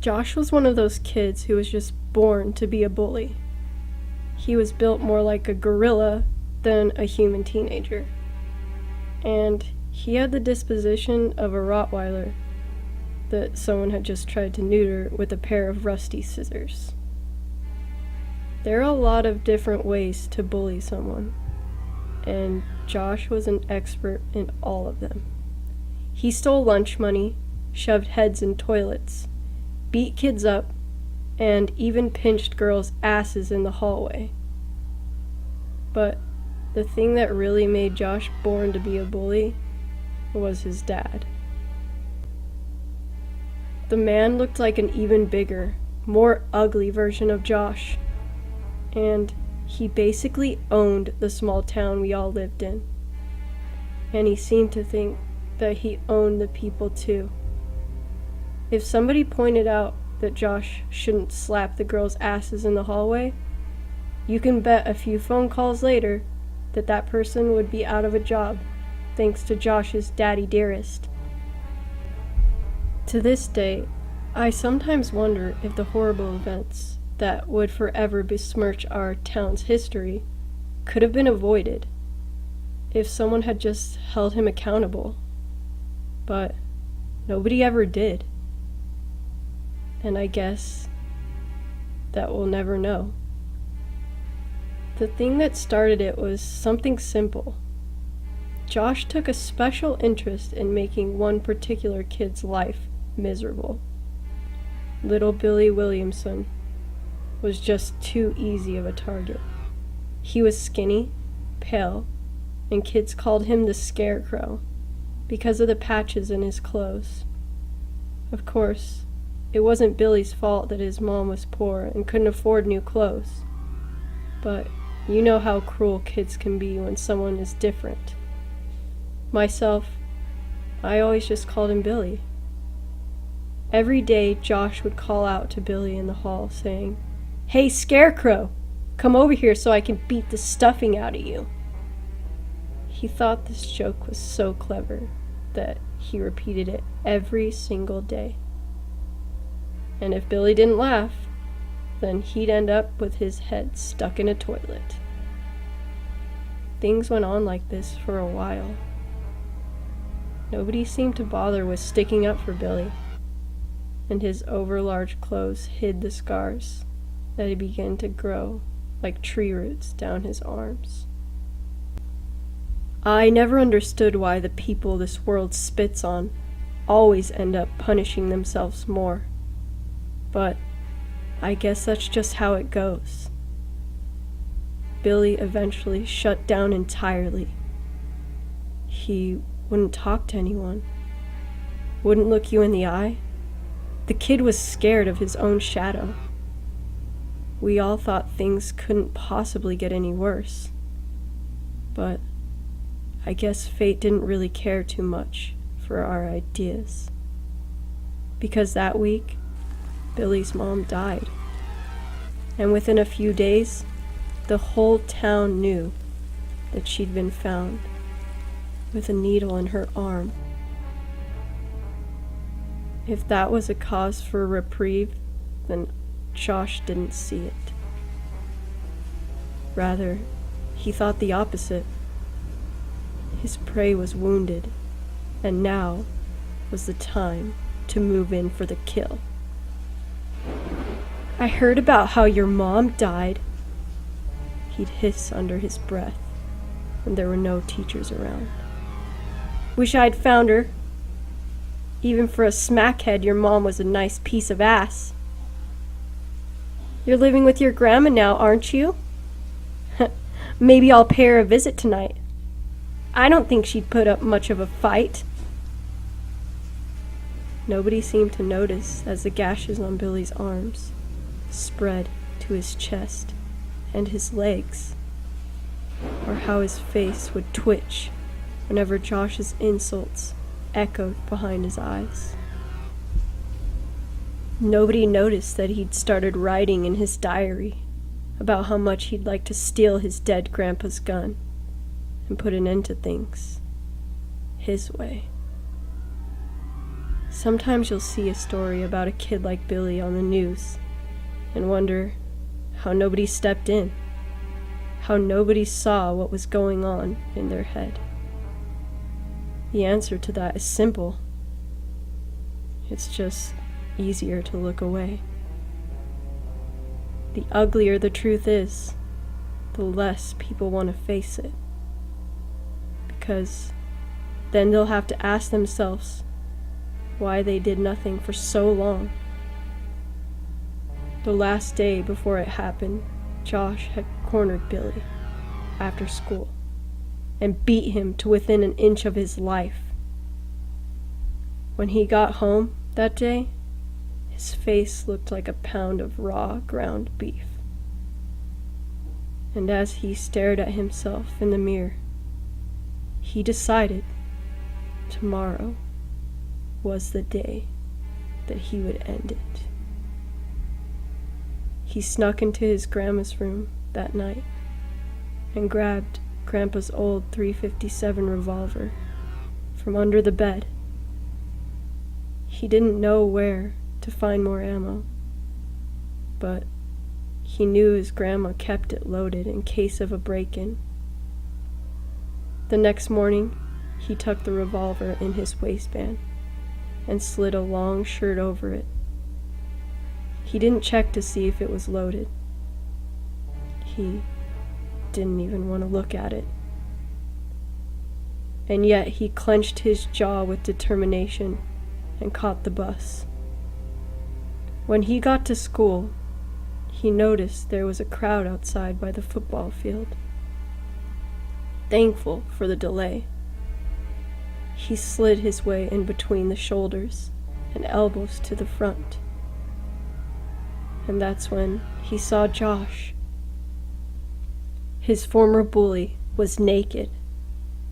Josh was one of those kids who was just born to be a bully. He was built more like a gorilla than a human teenager. And he had the disposition of a Rottweiler that someone had just tried to neuter with a pair of rusty scissors. There are a lot of different ways to bully someone, and Josh was an expert in all of them. He stole lunch money, shoved heads in toilets, beat kids up, and even pinched girls' asses in the hallway. But the thing that really made Josh born to be a bully was his dad. The man looked like an even bigger, more ugly version of Josh, and he basically owned the small town we all lived in. And he seemed to think that he owned the people too. If somebody pointed out that Josh shouldn't slap the girls' asses in the hallway, you can bet a few phone calls later that that person would be out of a job, thanks to Josh's daddy dearest. To this day, I sometimes wonder if the horrible events that would forever besmirch our town's history could have been avoided if someone had just held him accountable. But nobody ever did. And I guess that we'll never know. The thing that started it was something simple. Josh took a special interest in making one particular kid's life miserable. Little Billy Williamson was just too easy of a target. He was skinny, pale, and kids called him the Scarecrow because of the patches in his clothes. Of course, it wasn't Billy's fault that his mom was poor and couldn't afford new clothes. But you know how cruel kids can be when someone is different. Myself, I always just called him Billy. Every day, Josh would call out to Billy in the hall, saying, "Hey, Scarecrow, come over here so I can beat the stuffing out of you." He thought this joke was so clever that he repeated it every single day. And if Billy didn't laugh, then he'd end up with his head stuck in a toilet. Things went on like this for a while. Nobody seemed to bother with sticking up for Billy, and his overlarge clothes hid the scars that had begun to grow like tree roots down his arms. I never understood why the people this world spits on always end up punishing themselves more. But I guess that's just how it goes. Billy eventually shut down entirely. He wouldn't talk to anyone, wouldn't look you in the eye. The kid was scared of his own shadow. We all thought things couldn't possibly get any worse. But I guess fate didn't really care too much for our ideas. Because that week, Billy's mom died. And within a few days, the whole town knew that she'd been found with a needle in her arm. If that was a cause for a reprieve, then Josh didn't see it. Rather, he thought the opposite. His prey was wounded, and now was the time to move in for the kill. "I heard about how your mom died," he'd hiss under his breath when there were no teachers around. "Wish I'd found her. Even for a smackhead, your mom was a nice piece of ass. You're living with your grandma now, aren't you? Maybe I'll pay her a visit tonight. I don't think she'd put up much of a fight." Nobody seemed to notice as the gashes on Billy's arms spread to his chest and his legs, or how his face would twitch whenever Josh's insults echoed behind his eyes. Nobody noticed that he'd started writing in his diary about how much he'd like to steal his dead grandpa's gun and put an end to things his way. Sometimes you'll see a story about a kid like Billy on the news and wonder how nobody stepped in, how nobody saw what was going on in their head. The answer to that is simple. It's just easier to look away. The uglier the truth is, the less people want to face it. Because then they'll have to ask themselves why they did nothing for so long. The last day before it happened, Josh had cornered Billy after school and beat him to within an inch of his life. When he got home that day, his face looked like a pound of raw ground beef. And as he stared at himself in the mirror, he decided tomorrow was the day that he would end it. He snuck into his grandma's room that night and grabbed Grandpa's old .357 revolver from under the bed. He didn't know where to find more ammo, but he knew his grandma kept it loaded in case of a break-in. The next morning, he tucked the revolver in his waistband and slid a long shirt over it. He didn't check to see if it was loaded. He didn't even want to look at it. And yet he clenched his jaw with determination and caught the bus. When he got to school, he noticed there was a crowd outside by the football field. Thankful for the delay, he slid his way in between the shoulders and elbows to the front. And that's when he saw Josh. His former bully was naked,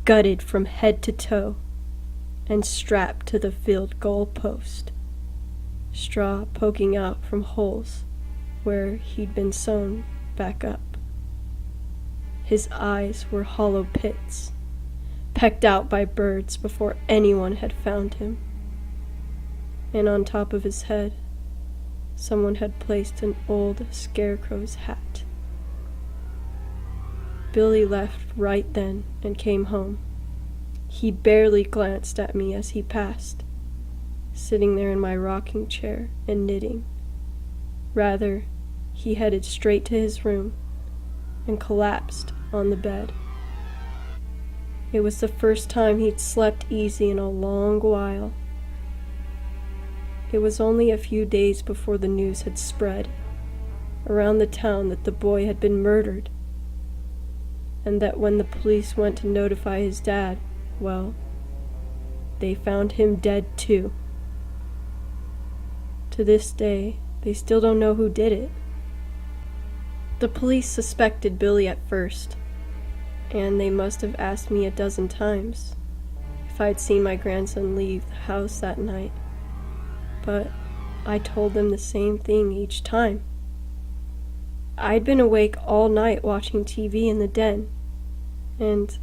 gutted from head to toe, and strapped to the field goal post, straw poking out from holes where he'd been sewn back up. His eyes were hollow pits, pecked out by birds before anyone had found him. And on top of his head, someone had placed an old scarecrow's hat. Billy left right then and came home. He barely glanced at me as he passed, sitting there in my rocking chair and knitting. Rather, he headed straight to his room and collapsed on the bed. It was the first time he'd slept easy in a long while. It was only a few days before the news had spread around the town that the boy had been murdered, and that when the police went to notify his dad, well, they found him dead too. To this day, they still don't know who did it. The police suspected Billy at first, and they must have asked me a dozen times if I'd seen my grandson leave the house that night. But I told them the same thing each time. I'd been awake all night watching TV in the den, and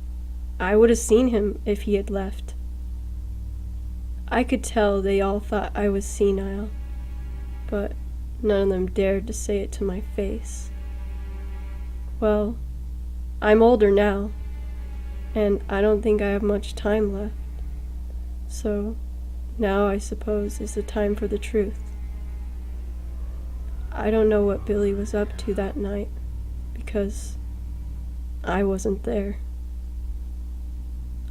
I would have seen him if he had left. I could tell they all thought I was senile, but none of them dared to say it to my face. Well, I'm older now, and I don't think I have much time left, so now I suppose is the time for the truth. I don't know what Billy was up to that night, because I wasn't there.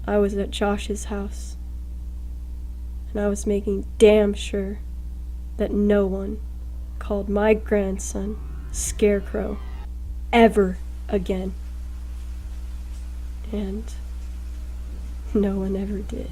I was at Josh's house, and I was making damn sure that no one called my grandson Scarecrow ever again. And no one ever did.